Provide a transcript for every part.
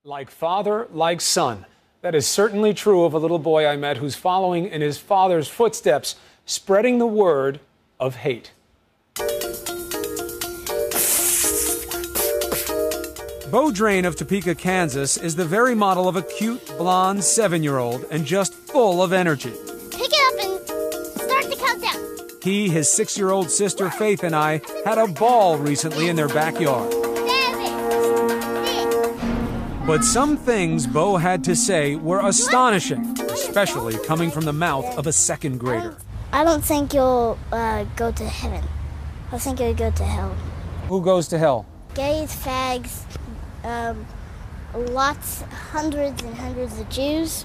Like father, like son. That is certainly true of a little boy I met who's following in his father's footsteps, spreading the word of hate. Bo Drain of Topeka, Kansas is the very model of a cute, blonde 7-year-old and just full of energy. Pick it up and start the countdown. He, his 6-year-old sister Faith, and I had a ball recently in their backyard. But some things Bo had to say were astonishing, especially coming from the mouth of a second grader. I don't think you'll go to heaven. I think you'll go to hell. Who goes to hell? Gays, fags, hundreds and hundreds of Jews.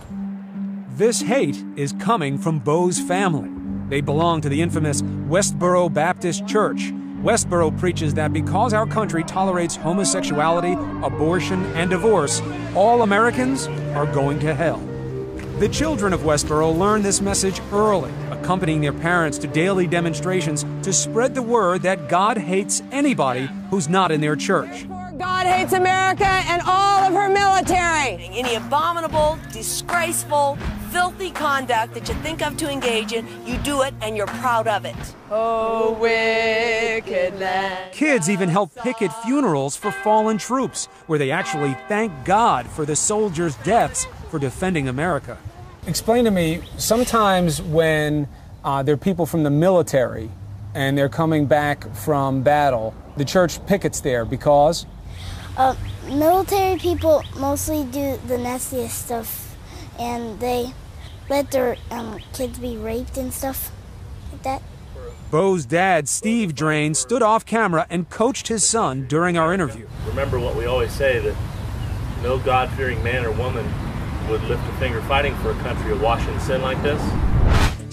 This hate is coming from Bo's family. They belong to the infamous Westboro Baptist Church. Westboro preaches that because our country tolerates homosexuality, abortion, and divorce, all Americans are going to hell. The children of Westboro learn this message early, accompanying their parents to daily demonstrations to spread the word that God hates anybody who's not in their church. God hates America and all of her military. Any abominable, disgraceful, filthy conduct that you think of to engage in, you do it and you're proud of it. Oh, wicked land. Kids even help picket funerals for fallen troops, where they actually thank God for the soldiers' deaths for defending America. Explain to me, sometimes when there are people from the military and they're coming back from battle, the church pickets there because? Military people mostly do the nastiest stuff, and they let their kids be raped and stuff like that. Bo's dad, Steve Drain, stood off camera and coached his son during our interview. Remember what we always say, that no God-fearing man or woman would lift a finger fighting for a country awash in sin like this.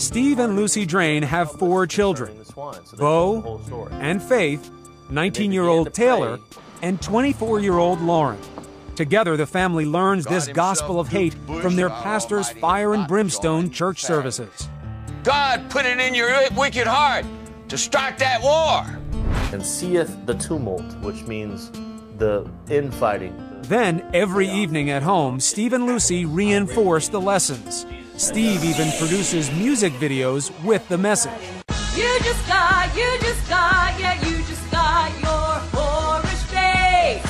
Steve and Lucy Drain have 4 children, Bo and Faith, 19-year-old Taylor, and 24-year-old Lauren. Together, the family learns this gospel of hate from their pastor's fire and brimstone church services. God put it in your wicked heart to start that war. And seeth the tumult, which means the infighting. Then, every evening at home, Steve and Lucy reinforce the lessons. Steve even produces music videos with the message. You just got, yeah, you just got your whorish face.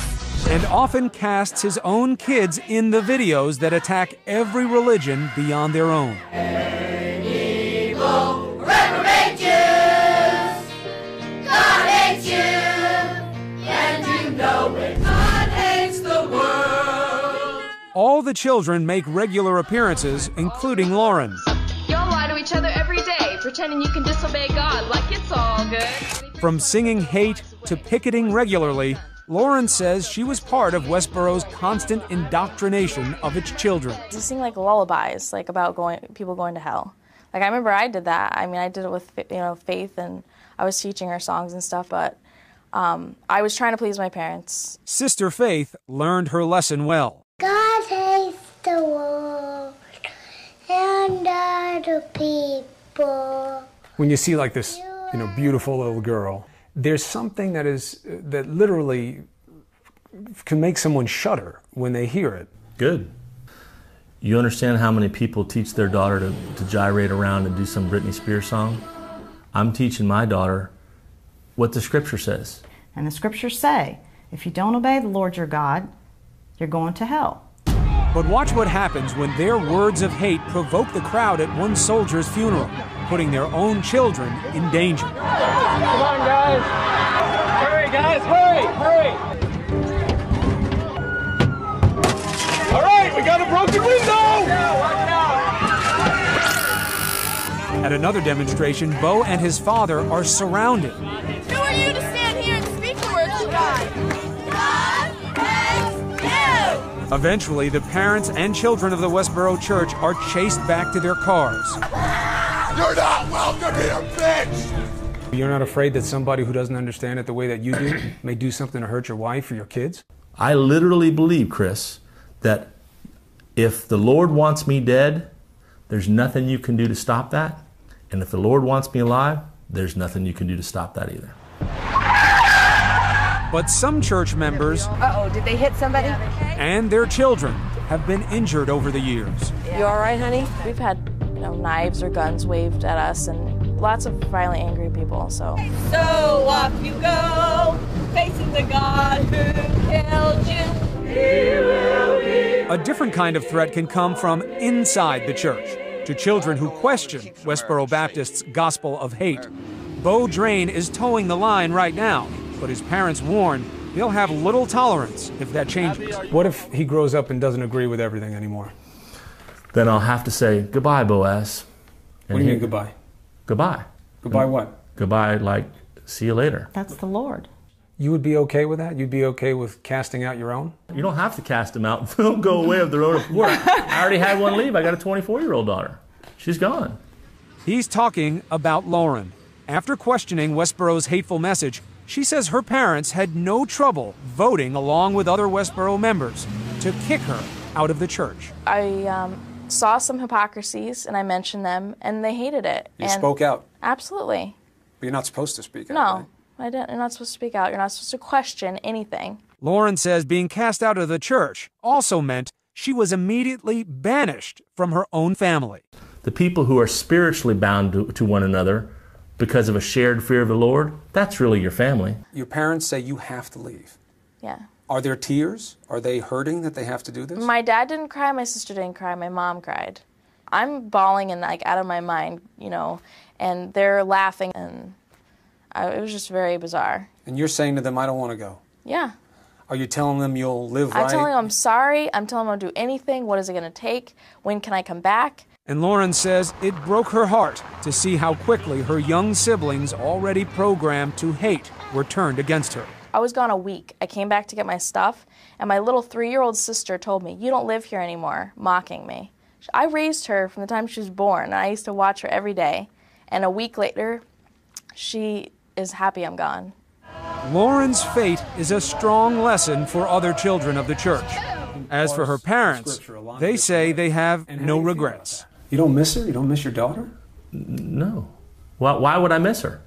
And often casts his own kids in the videos that attack every religion beyond their own. Evil, reprobate Jews. God hates you, and you know it. God hates the world. All the children make regular appearances, including Lauren. Y'all lie to each other every day, pretending you can disobey God like it's all good. From singing hate to picketing regularly, Lauren says she was part of Westboro's constant indoctrination of its children. They sing like lullabies, like about people going to hell. Like I remember I did that. I mean, I did it with Faith, and I was teaching her songs and stuff. But I was trying to please my parents. Sister Faith learned her lesson well. God hates the world and other people. When you see like this, beautiful little girl, there's something that literally can make someone shudder when they hear it. Good. You understand how many people teach their daughter to gyrate around and do some Britney Spears song? I'm teaching my daughter what the scripture says. And the scriptures say, if you don't obey the Lord your God, you're going to hell. But watch what happens when their words of hate provoke the crowd at one soldier's funeral, putting their own children in danger. Come on, guys. Hurry, guys, hurry. All right, we got a broken window. Watch out. At another demonstration, Bo and his father are surrounded. Who are you to stand here and speak the words of God? God hates you. Eventually, the parents and children of the Westboro Church are chased back to their cars. You're not welcome here, bitch! You're not afraid that somebody who doesn't understand it the way that you do may do something to hurt your wife or your kids? I literally believe, Chris, that if the Lord wants me dead, there's nothing you can do to stop that. And if the Lord wants me alive, there's nothing you can do to stop that either. But some church members Uh-oh, did they hit somebody? and their children have been injured over the years. You all right, honey? We've had, knives or guns waved at us and lots of violently angry people, so. So off you go, facing the God who killed you. He will be. A different kind of threat can come from inside the church, to children who question Westboro Baptist's gospel of hate. Bo Drain is towing the line right now, but his parents warn he'll have little tolerance if that changes. What if he grows up and doesn't agree with everything anymore? Then I'll have to say, goodbye, Boaz. What do you mean goodbye? Goodbye. Goodbye what? Goodbye, like, see you later. That's the Lord. You would be okay with that? You'd be okay with casting out your own? You don't have to cast them out. They'll go away of their own accord. I already had one leave. I got a 24-year-old daughter. She's gone. He's talking about Lauren. After questioning Westboro's hateful message, she says her parents had no trouble voting along with other Westboro members to kick her out of the church. I saw some hypocrisies, and I mentioned them, and they hated it. You spoke out? Absolutely. But you're not supposed to speak out, No, right? I didn't. You're not supposed to speak out. You're not supposed to question anything. Lauren says being cast out of the church also meant she was immediately banished from her own family. The people who are spiritually bound to one another because of a shared fear of the Lord, that's really your family. Your parents say you have to leave. Yeah. Are there tears? Are they hurting that they have to do this? My dad didn't cry, my sister didn't cry, my mom cried. I'm bawling and out of my mind, and they're laughing, and it was just very bizarre. And you're saying to them, I don't want to go. Yeah. Are you telling them you'll live right? I'm telling them I'm sorry. I'm telling them I'll do anything. What is it going to take? When can I come back? And Lauren says it broke her heart to see how quickly her young siblings, already programmed to hate, were turned against her. I was gone a week. I came back to get my stuff, and my little 3-year-old sister told me, "You don't live here anymore," mocking me. I raised her from the time she was born, and I used to watch her every day. And a week later, she is happy I'm gone. Lauren's fate is a strong lesson for other children of the church. As for her parents, they say they have no regrets. You don't miss her? You don't miss your daughter? No. Why would I miss her?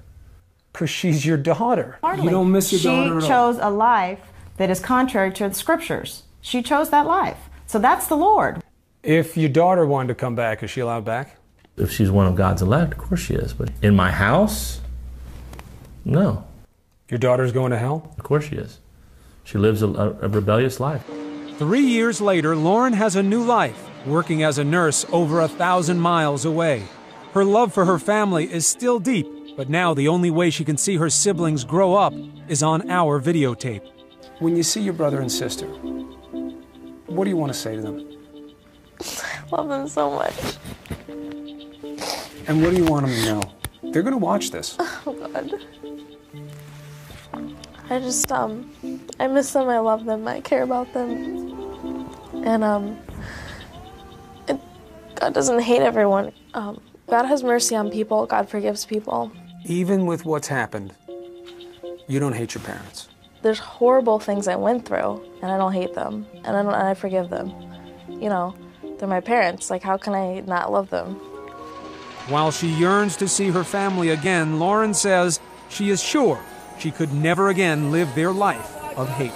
Because she's your daughter. Hardly. You don't miss your daughter at all. She chose a life that is contrary to the scriptures. She chose that life. So that's the Lord. If your daughter wanted to come back, is she allowed back? If she's one of God's elect, of course she is. But in my house, no. Your daughter's going to hell? Of course she is. She lives a rebellious life. 3 years later, Lauren has a new life, working as a nurse over 1,000 miles away. Her love for her family is still deep, but now the only way she can see her siblings grow up is on our videotape. When you see your brother and sister, what do you want to say to them? I love them so much. And what do you want them to know? They're going to watch this. Oh, God. I just, I miss them, I love them, I care about them. And, God doesn't hate everyone. God has mercy on people, God forgives people. Even with what's happened, you don't hate your parents. There's horrible things I went through, and I don't hate them, and I forgive them. They're my parents, like how can I not love them? While she yearns to see her family again, Lauren says she is sure she could never again live their life of hate.